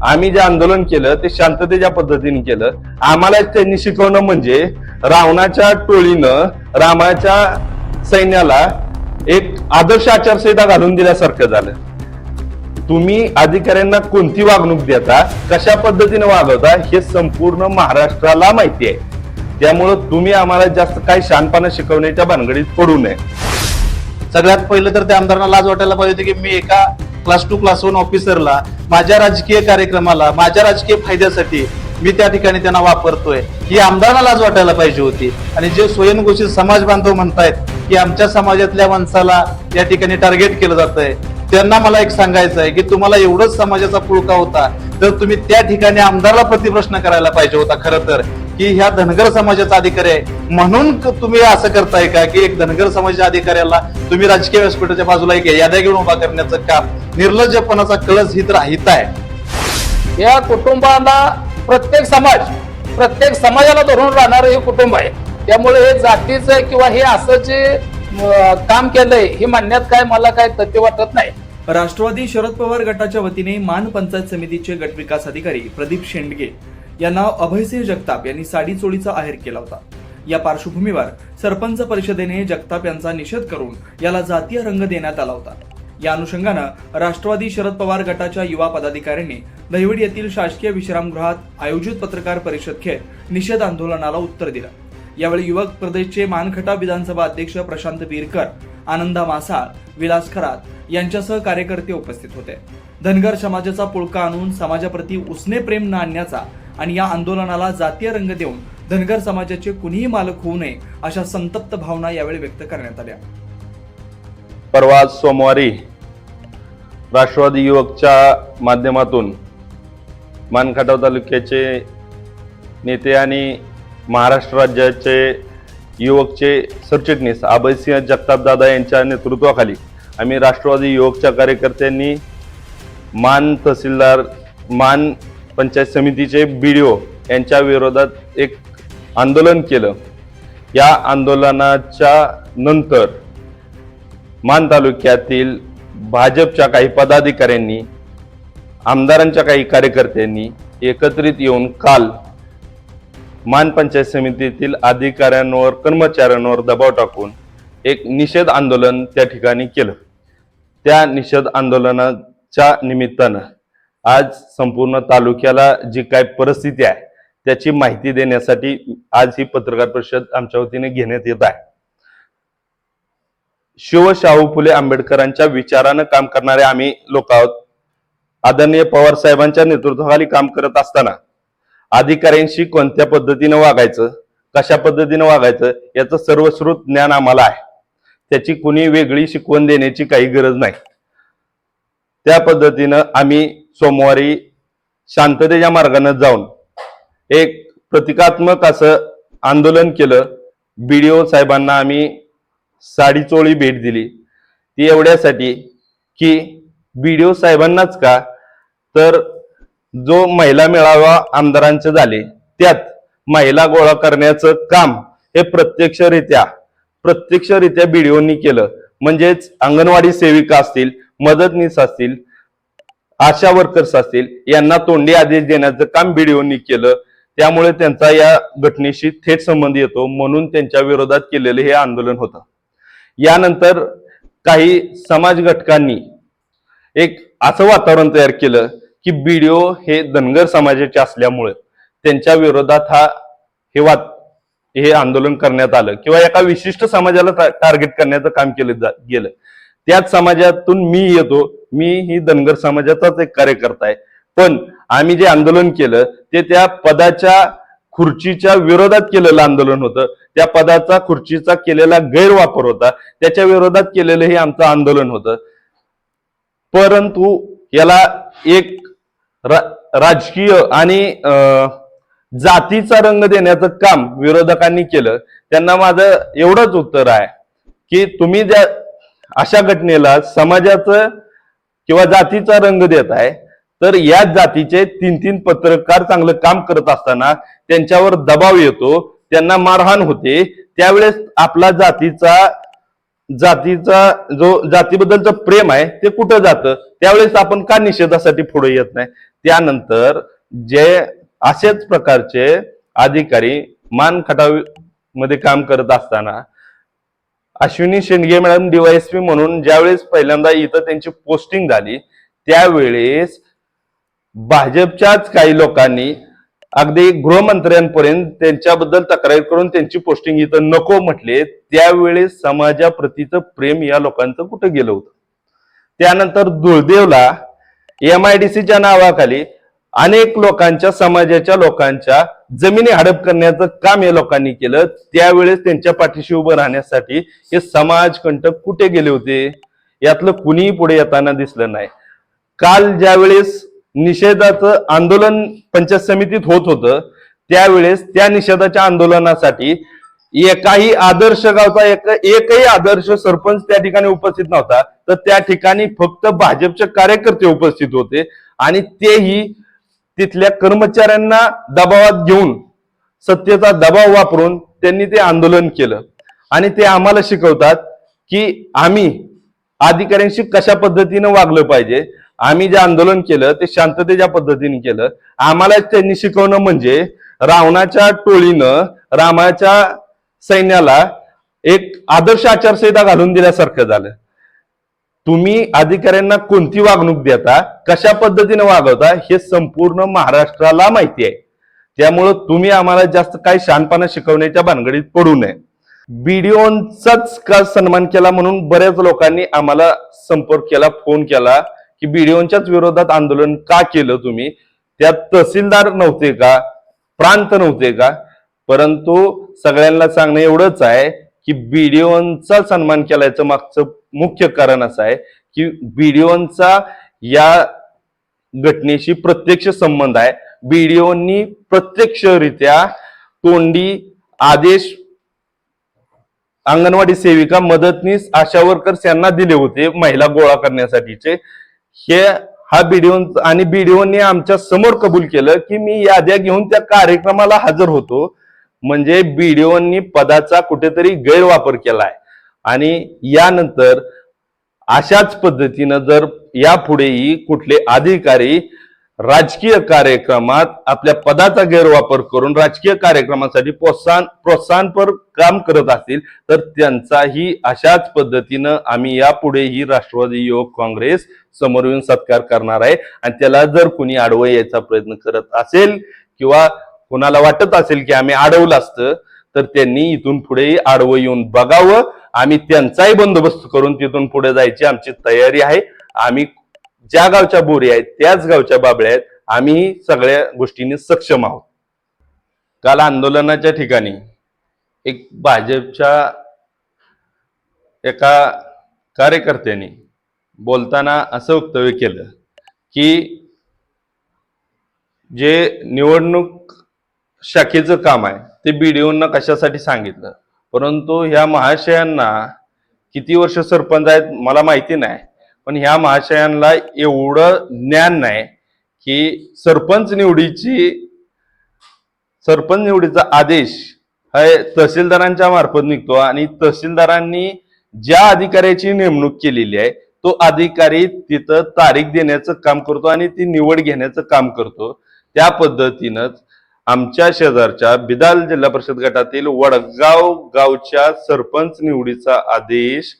आम्ही जे आंदोलन केलं ते शांततेच्या पद्धतीने केलं. आम्हाला त्यांनी शिकवणं म्हणजे रावणाच्या टोळीनं रामाच्या सैन्याला एक आदर्श आचारसंहिता घालून दिल्यासारखं झालं. तुम्ही अधिकाऱ्यांना कोणती वागणूक देता, कशा पद्धतीने वागवता हे संपूर्ण महाराष्ट्राला माहिती आहे. त्यामुळं तुम्ही आम्हाला जास्त काही शहाणपणा शिकवण्याच्या भानगडीत पडू नये. सगळ्यात पहिलं तर त्या आमदारांना लाज वाटायला पाहिजे होती की मी एका क्लास 2 क्लास 1 ऑफिसरला माझ्या राजकीय कार्यक्रमाला माझ्या राजकीय फायद्यासाठी मी त्या ठिकाणी त्यांना वापरतोय, ही आमदारांना लाज वाटायला पाहिजे होती. आणि जे स्वयंघोषित समाज बांधव म्हणतायत की आमच्या समाजातल्या माणसाला या ठिकाणी टार्गेट केलं जातंय, त्यांना मला एक सांगायचं आहे की तुम्हाला एवढंच समाजाचा पुळका होता तर तुम्ही त्या ठिकाणी आमदाराला प्रतिप्रश्न करायला पाहिजे होता. खरं तर की ह्या धनगर समाजाचा अधिकारी आहे म्हणून तुम्ही असं करताय का की एक धनगर समाजाच्या अधिकाऱ्याला तुम्ही राजकीय व्यासपीठाच्या बाजूला एक याद्या घेऊन उभा करण्याचं काम निर्लज्जपणाचा कळस हित आहे. या कुटुंबाला प्रत्येक समाजाला धरून राहणारं हे कुटुंब आहे. त्यामुळे हे जातीचं किंवा हे असं जे काम केलंय हे म्हणण्यात काय मला काय तथ्य वाटत नाही. राष्ट्रवादी शरद पवार गटाच्या वतीने मान पंचायत समितीचे गट विकास अधिकारी प्रदीप शेंडगे यांना अभयसिंह जगताप यांनी साडी चोळीचा आहेर केला होता. या पार्श्वभूमीवर सरपंच परिषदेने जगताप यांचा निषेध करून याला जातीय रंग देण्यात आला होता. या अनुषंगानं राष्ट्रवादी शरद पवार गटाच्या युवा पदाधिकाऱ्यांनी दहिवडी येथील शासकीय विश्रामगृहात आयोजित पत्रकार परिषद घेत निषेध आंदोलनाला उत्तर दिलं. यावेळी युवक प्रदेशचे मानखटा विधानसभा अध्यक्ष प्रशांत बीरकर, आनंदा मासाळ, विलास खरात यांच्यासह कार्यकर्ते उपस्थित होते. धनगर समाजाचा पुळका आणून समाजाप्रती उसने प्रेम न आणण्याचा आणि या आंदोलनाला जातीय रंग देऊन धनगर समाजाचे कुणीही मालक होऊ नये अशा संतप्त भावना यावेळी व्यक्त करण्यात आल्या. परवा सोमवारी राष्ट्रवादी युवकच्या माध्यमातून मानखटाव तालुक्याचे नेते आणि महाराष्ट्र राज्याचे युवकचे सरचिटणीस अभयसिंह जगताप दादा यांच्या नेतृत्वाखाली आम्ही राष्ट्रवादी युवकच्या कार्यकर्त्यांनी मान तहसीलदार, मान पंचायत समितीचे BDO यांच्या विरोधात एक आंदोलन केलं. या आंदोलनाच्या नंतर मान तालुक्यातील भाजपच्या काही पदाधिकाऱ्यांनी, आमदारांच्या काही कार्यकर्त्यांनी एकत्रित येऊन काल मान पंचायत समितीतील अधिकाऱ्यांवर, कर्मचाऱ्यांवर दबाव टाकून एक निषेध आंदोलन त्या ठिकाणी केलं. त्या निषेध आंदोलनाच्या निमित्तानं आज संपूर्ण तालुक्याला जी काय परिस्थिती आहे त्याची माहिती देण्यासाठी आज ही पत्रकार परिषद आमच्या वतीने घेण्यात येत आहे. शाहू फुले आंबेडकरांच्या विचारानं काम करणारे आम्ही लोक आहोत. आदरणीय पवार साहेबांच्या नेतृत्वाखाली काम करत असताना अधिकाऱ्यांशी कोणत्या पद्धतीनं वागायचं, कशा पद्धतीनं वागायचं याचं सर्वश्रुत ज्ञान आम्हाला आहे. त्याची कुणी वेगळी शिकवण देण्याची काही गरज नाही. त्या पद्धतीनं आम्ही सोमवारी शांततेच्या मार्गाने जाऊन एक प्रतिकात्मक असं आंदोलन केलं. BDO साहेबांना आम्ही साडी चोळी भेट दिली. ती एवढ्यासाठी की BDO साहेबांनाच का तर जो महिला मेळावा आमदारांचे झाले त्यात महिला गोळा करण्याचं काम हे प्रत्यक्षरित्या BDOनी केलं. म्हणजेच अंगणवाडी सेविका असतील, मदतनीस असतील, आशा वर्कर्स असतील यांना तोंडी आदेश देण्याचं काम BDOनी केलं. त्यामुळे त्यांचा या घटनेशी थेट संबंध येतो म्हणून त्यांच्या विरोधात केलेलं हे आंदोलन होतं. यानंतर काही समाज घटकांनी एक असं वातावरण तयार केलं की BDO हे धनगर समाजाचे असल्यामुळे त्यांच्या विरोधात हे आंदोलन करण्यात आलं किंवा एका विशिष्ट समाजाला टार्गेट करण्याचं काम केलं गेलं. त्याच समाजातून मी येतो, मी ही धनगर समाजाचाच एक कार्यकर्ता आहे. पण आम्ही जे आंदोलन केलं ते त्या पदाच्या खुर्चीच्या विरोधात केलेलं आंदोलन होतं. त्या पदाचा खुर्चीचा केलेला गैरवापर होता, त्याच्या विरोधात केलेलं हे आमचं आंदोलन होतं. परंतु याला एक राजकीय आणि जातीचा रंग देण्याचं काम विरोधकांनी केलं. त्यांना माझं एवढंच उत्तर आहे की तुम्ही ज्या अशा घटनेला समाजाचं किंवा जातीचा रंग देत आहे तर याच जातीचे 3-3 पत्रकार चांगलं काम करत असताना त्यांच्यावर दबाव येतो, त्यांना मारहाण होते. त्यावेळेस आपला जातीचा जो जातीबद्दलचं प्रेम आहे ते कुठं जातं? त्यावेळेस आपण का निषेधासाठी पुढे येत नाही? त्यानंतर जे असेच प्रकारचे अधिकारी मान खटाव मध्ये काम करत असताना अश्विनी शेंडगे मॅडम डीवायएसपी म्हणून ज्यावेळेस पहिल्यांदा इथं त्यांची पोस्टिंग झाली त्यावेळेस भाजपच्याच काही लोकांनी अगदी गृहमंत्र्यांपर्यंत त्यांच्याबद्दल तक्रार करून त्यांची पोस्टिंग इथं नको म्हटले. त्यावेळेस समाजाप्रतीचं प्रेम या लोकांचं कुठं गेलं होतं. त्यानंतर दुर्दैवला MIDCच्या नावाखाली अनेक लोकांच्या समाजाच्या लोकांच्या जमिनी हडप करण्याचं काम या लोकांनी केलं. त्यावेळेस त्यांच्या पाठीशी उभं राहण्यासाठी हे समाजकंटक कुठे गेले होते यातलं कुणीही पुढे येताना दिसलं नाही. काल ज्यावेळेस निषेधाचं आंदोलन पंचायत समितीत होत होतं त्यावेळेस त्या निषेधाच्या आंदोलनासाठी एकाही आदर्श गावचा एकही आदर्श सरपंच त्या ठिकाणी उपस्थित नव्हता. तर त्या ठिकाणी फक्त भाजपचे कार्यकर्ते उपस्थित होते आणि तेही तिथल्या कर्मचाऱ्यांना दबावात घेऊन सत्तेचा दबाव वापरून त्यांनी ते आंदोलन केलं. आणि ते आम्हाला शिकवतात की आम्ही अधिकाऱ्यांशी कशा पद्धतीनं वागलं पाहिजे. आम्ही जे आंदोलन केलं ते शांततेच्या पद्धतीने केलं. आम्हाला त्यांनी शिकवणं म्हणजे रावणाच्या टोळीनं रामाच्या सैन्याला एक आदर्श आचारसंहिता घालून दिल्यासारखं झालं. तुम्ही अधिकाऱ्यांना कोणती वागणूक देता कशा पद्धतीने वागवता हे संपूर्ण महाराष्ट्राला माहिती आहे. त्यामुळं तुम्ही आम्हाला जास्त काही शहाणपणा शिकवण्याच्या भानगडीत पडू नये. बीडीओंचाच का सन्मान केला म्हणून बऱ्याच लोकांनी आम्हाला संपर्क केला, फोन केला की बीडीओंच्याच विरोधात आंदोलन का केलं तुम्ही, त्यात तहसीलदार नव्हते का, प्रांत नव्हते का. परंतु सगळ्यांना सांगणं एवढंच आहे की बीडीओंचा सन्मान केल्याचं मागचं मुख्य कारण असं आहे की बीडीओंचा या घटनेशी प्रत्यक्ष संबंध आहे. बीडीओंनी प्रत्यक्षरित्या तोंडी आदेश अंगणवाडी सेविका, मदतनीस, आशा वर्कर्स यांना दिले होते महिला गोळा करण्यासाठीचे. हा बीडीओ आणि बीडीओनी आमच्या समोर कबूल केलं की मी याद्या घेऊन त्या कार्यक्रमाला हजर होतो. म्हणजे बीडीओनी पदाचा कुठेतरी गैरवापर केलाय. आणि यानंतर अशाच पद्धतीनं जर यापुढेही कुठले अधिकारी राजकीय कार्यक्रमात आपल्या पदाचा गैरवापर करून राजकीय कार्यक्रमासाठी प्रोत्साहनपर काम करत असतील तर त्यांचाही अशाच पद्धतीनं आम्ही यापुढेही राष्ट्रवादी युवक काँग्रेस समोर येऊन सत्कार करणार आहे. आणि त्याला जर कुणी आडवं यायचा प्रयत्न करत असेल किंवा कुणाला वाटत असेल की आम्ही अडवलं असतं तर त्यांनी इथून पुढे आडवं येऊन बघावं. आम्ही त्यांचाही बंदोबस्त करून तिथून पुढे जायची आमची तयारी आहे. आम्ही ज्या गावच्या बोरी आहेत त्याच गावच्या बाबळ्या आहेत. आम्ही सगळ्या गोष्टींनी सक्षम आहोत. काल आंदोलनाच्या ठिकाणी एक भाजपच्या एका कार्यकर्त्यांनी बोलताना असं वक्तव्य केलं की जे निवडणूक शाखेचं काम आहे ते बीडीओंना कशासाठी सांगितलं. परंतु ह्या महाशयांना किती वर्ष सरपंच आहेत मला माहिती नाही, पण ह्या महाशयांना एवढं ज्ञान नाही की सरपंच निवडीचा आदेश हा तहसीलदारांच्या मार्फत निघतो आणि तहसीलदारांनी ज्या अधिकाऱ्याची नेमणूक केलेली आहे तो अधिकारी तिथं तारीख देण्याचं काम करतो आणि ती निवड घेण्याचं काम करतो. त्या पद्धतीनंच आमच्या शेजारच्या बिदाल जिल्हा परिषद गटातील वडगाव गावच्या सरपंच निवडीचा आदेश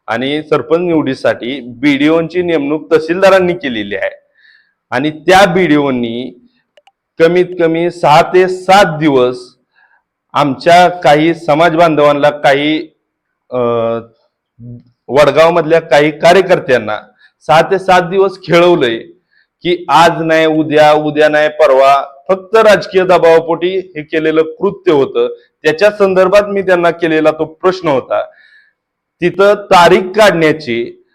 आणि सरपंच निवडीसाठी बीडीओंची नेमणूक तहसीलदारांनी केलेली आहे. आणि त्या बीडीओंनी कमीत कमी 6 ते 7 दिवस आमच्या काही समाज बांधवांना, काही वडगाव मधल्या काही कार्यकर्त्यांना 6 ते 7 दिवस खेळवलंय की आज नाही उद्या, उद्या नाही परवा, फक्त राजकीय दबावापोटी हे केलेलं कृत्य होतं. त्याच्या संदर्भात मी त्यांना केलेला तो प्रश्न होता. तिथं तारीख काढण्याची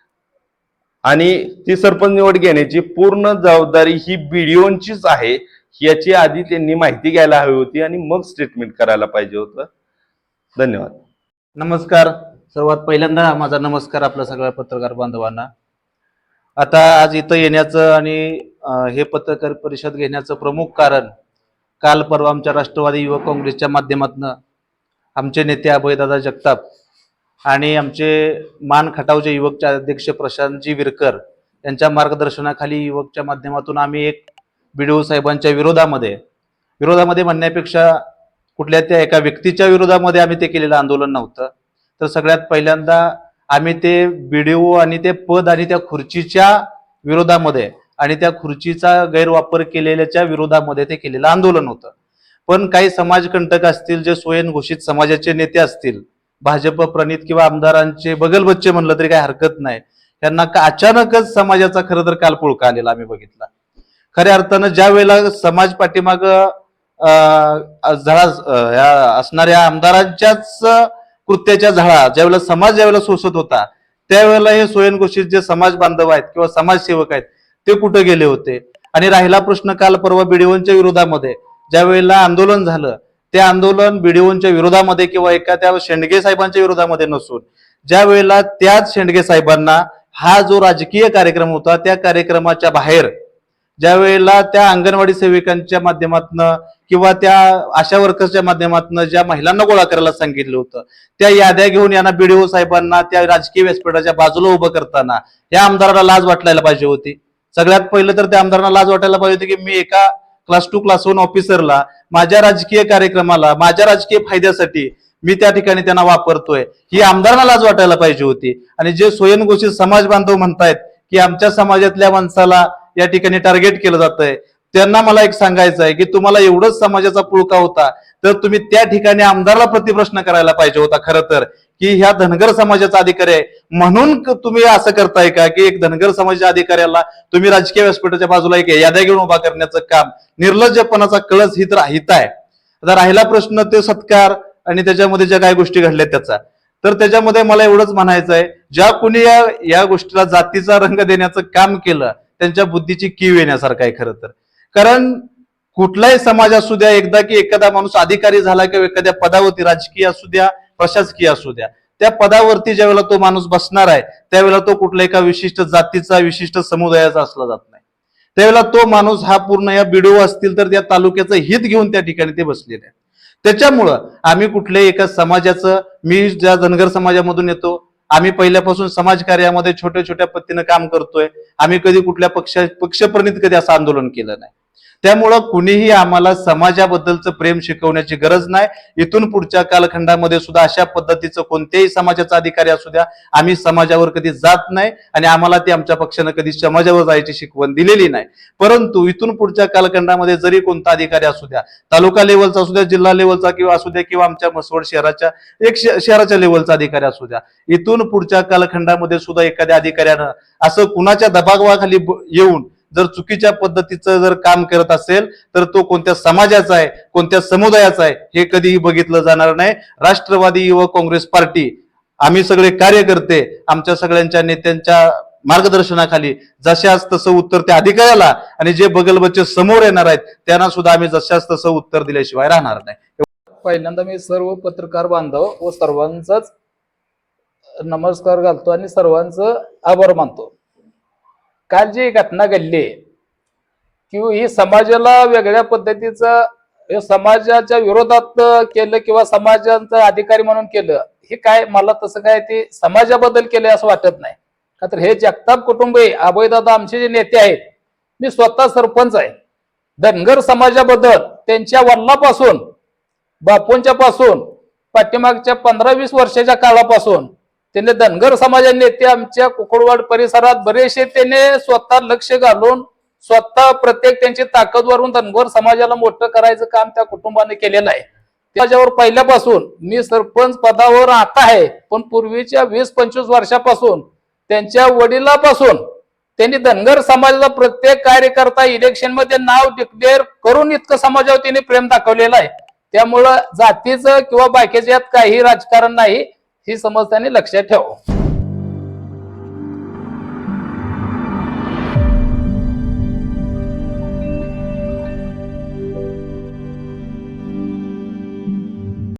आणि ती सरपंच निवड घेण्याची पूर्ण जबाबदारी ही बीडीओंचीच आहे याची आधी त्यांनी माहिती घ्यायला हवी होती आणि मग स्टेटमेंट करायला पाहिजे होतं. धन्यवाद. नमस्कार. सर्वात पहिल्यांदा माझा नमस्कार आपल्या सगळ्या पत्रकार बांधवांना. आता आज इथं येण्याचं आणि हे पत्रकार परिषद घेण्याचं प्रमुख कारण काल परवा आमच्या राष्ट्रवादी युवक काँग्रेसच्या माध्यमातून आमचे नेते अभयदादा जगताप आणि आमचे मान खटावचे युवकचे अध्यक्ष प्रशांतजी विरकर यांच्या मार्गदर्शनाखाली युवकच्या माध्यमातून आम्ही एक BDO साहेबांच्या विरोधामध्ये म्हणण्यापेक्षा कुठल्या त्या एका व्यक्तीच्या विरोधामध्ये आम्ही ते केलेलं आंदोलन नव्हतं. तर सगळ्यात पहिल्यांदा आम्ही ते BDO आणि ते पद आणि त्या खुर्चीच्या विरोधामध्ये आणि त्या खुर्चीचा गैरवापर केलेल्याच्या विरोधामध्ये ते केलेलं आंदोलन होतं. पण काही समाजकंटक असतील, जे स्वयंघोषित समाजाचे नेते असतील, भाजप प्रणित किंवा आमदारांचे बगलबच्चे म्हणलं तरी काही हरकत नाही, त्यांना अचानकच समाजाचा खरं तर कालपुळका आलेला आम्ही बघितला. खऱ्या अर्थानं ज्या वेळेला समाज पाठीमाग असणाऱ्या आमदारांच्याच कृत्याच्या झळा ज्यावेळेला ज्यावेळेला सोसत होता, त्यावेळेला हे स्वयंघोषित जे समाज बांधव आहेत किंवा समाजसेवक आहेत ते कुठे गेले होते? आणि राहिला प्रश्न काल परवा BDOच्या विरोधामध्ये ज्या वेळेला आंदोलन झालं, ते आंदोलन BDOच्या विरोधामध्ये किंवा एखाद्या शेंडगे साहेबांच्या विरोधामध्ये नसून ज्या वेळेला त्याच शेंडगे साहेबांना हा जो राजकीय कार्यक्रम होता त्या कार्यक्रमाच्या बाहेर ज्या वेळेला त्या अंगणवाडी सेविकांच्या माध्यमातून किंवा त्या आशा वर्कर्सच्या माध्यमातून ज्या महिलांना गोळा करायला सांगितलं होतं, त्या याद्या घेऊन यांना BDO साहेबांना त्या राजकीय व्यासपीठाच्या बाजूला उभं करताना या आमदाराला लाज वाटायला पाहिजे होती. सगळ्यात पहिलं तर त्या आमदारांना लाज वाटायला पाहिजे होती की मी एका क्लास 2 क्लास 1 ऑफिसरला माझ्या राजकीय कार्यक्रमाला माझ्या राजकीय फायद्यासाठी मी त्या ठिकाणी त्यांना वापरतोय, ही आमदारांना लाज वाटायला पाहिजे होती. आणि जे स्वयंघोषित समाज बांधव म्हणतायत की आमच्या समाजातल्या माणसाला या ठिकाणी टार्गेट केलं जातंय, त्यांना मला एक सांगायचं आहे की तुम्हाला एवढंच समाजाचा पुळका होता तर तुम्ही त्या ठिकाणी आमदाराला प्रतिप्रश्न करायला पाहिजे होता. खरं तर की ह्या धनगर समाजाचा अधिकारी आहे म्हणून तुम्ही असं करताय का की एक धनगर समाजाच्या अधिकाऱ्याला तुम्ही राजकीय व्यासपीठाच्या बाजूला एक याद्या घेऊन उभा करण्याचं काम, निर्लज्जपणाचा कळस हित आहे. आता राहिला प्रश्न ते सत्कार आणि त्याच्यामध्ये ज्या काही गोष्टी घडल्या त्याचा, तर त्याच्यामध्ये मला एवढंच म्हणायचं आहे, ज्या कुणी या गोष्टीला जातीचा रंग देण्याचं काम केलं त्यांच्या बुद्धीची कीव येण्यासारखं आहे खरं तर. कारण कुठलाही समाज असू द्या, एकदा की एखादा माणूस अधिकारी झाला किंवा एखाद्या पदावरती राजकीय असू द्या प्रशासकीय असू द्या, त्या पदावरती ज्या वेळेला तो माणूस बसणार आहे त्यावेळेला तो कुठल्या एका विशिष्ट जातीचा विशिष्ट समुदायाचा असला जात नाही. त्यावेळेला तो माणूस हा पूर्ण या BDO असतील तर त्या तालुक्याचं हित घेऊन त्या ठिकाणी ते बसलेले आहे. त्याच्यामुळं आम्ही कुठल्याही एका समाजाचं, मी ज्या धनगर समाजामधून येतो, आम्ही पहिल्यापासून समाजकार्यामध्ये छोट्या छोट्या पद्धतीनं काम करतोय. आम्ही कधी कुठल्या पक्षप्रणित कधी असं आंदोलन केलं नाही. त्यामुळं कुणीही आम्हाला समाजाबद्दलचं प्रेम शिकवण्याची गरज नाही. इथून पुढच्या कालखंडामध्ये सुद्धा अशा पद्धतीचं कोणत्याही समाजाचा अधिकारी असू द्या, आम्ही समाजावर कधी जात नाही आणि आम्हाला ते आमच्या पक्षानं कधी समाजावर जायची शिकवण दिलेली नाही. परंतु इथून पुढच्या कालखंडामध्ये जरी कोणता अधिकारी असू द्या, तालुका लेवलचा असू द्या, जिल्हा लेवलचा किंवा असू द्या किंवा आमच्या म्हसवड शहराच्या लेवलचा अधिकारी असू द्या, इथून पुढच्या कालखंडामध्ये सुद्धा एखाद्या अधिकाऱ्यानं असं कुणाच्या दबावाखाली येऊन जर चुकीच्या पद्धतीचं जर काम करत असेल तर तो कोणत्या समाजाचा आहे, कोणत्या समुदायाचा आहे हे कधीही बघितलं जाणार नाही. राष्ट्रवादी युवक काँग्रेस पार्टी, आम्ही सगळे कार्यकर्ते आमच्या सगळ्यांच्या नेत्यांच्या मार्गदर्शनाखाली जशाच तसं उत्तर त्या अधिकाऱ्याला आणि जे बगलबच्चे समोर येणार आहेत त्यांना सुद्धा आम्ही जशाच तसं उत्तर दिल्याशिवाय राहणार नाही. पहिल्यांदा मी सर्व पत्रकार बांधव व सर्वांचाच नमस्कार घालतो आणि सर्वांचं आभार मानतो. काल जी घटना घडली किंवा ही समाजाला वेगळ्या पद्धतीचं समाजाच्या विरोधात केलं किंवा समाजाचा अधिकारी म्हणून केलं, हे काय मला तसं काय ते समाजाबद्दल केलं असं वाटत नाही. का तर हे जगताप कुटुंबीय अभयदादा आमचे जे नेते आहेत, मी स्वतः सरपंच आहे. धनगर समाजाबद्दल त्यांच्या वडिलांपासून बापूंच्या पासून पाठीमागच्या 15-20 वर्षाच्या काळापासून त्यांनी धनगर समाजाचे नेते आमच्या कुकुडवाड परिसरात बरेचसे त्यांनी स्वतः लक्ष घालून स्वतः प्रत्येक त्यांची ताकद वाढवून धनगर समाजाला मोठं करायचं काम त्या कुटुंबाने केलेलं आहे. त्याच्यावर पहिल्यापासून मी सरपंच पदावर आता आहे, पण पूर्वीच्या 20-25 वर्षापासून त्यांच्या वडिलापासून त्यांनी धनगर समाजाचा प्रत्येक कार्यकर्ता इलेक्शन मध्ये नाव डिक्लेअर करून इतकं समाजावर त्यांनी प्रेम दाखवलेलं आहे. त्यामुळं जातीचं किंवा बाकीच्या यात काही राजकारण नाही, ही समज त्यांनी लक्षात ठेवा.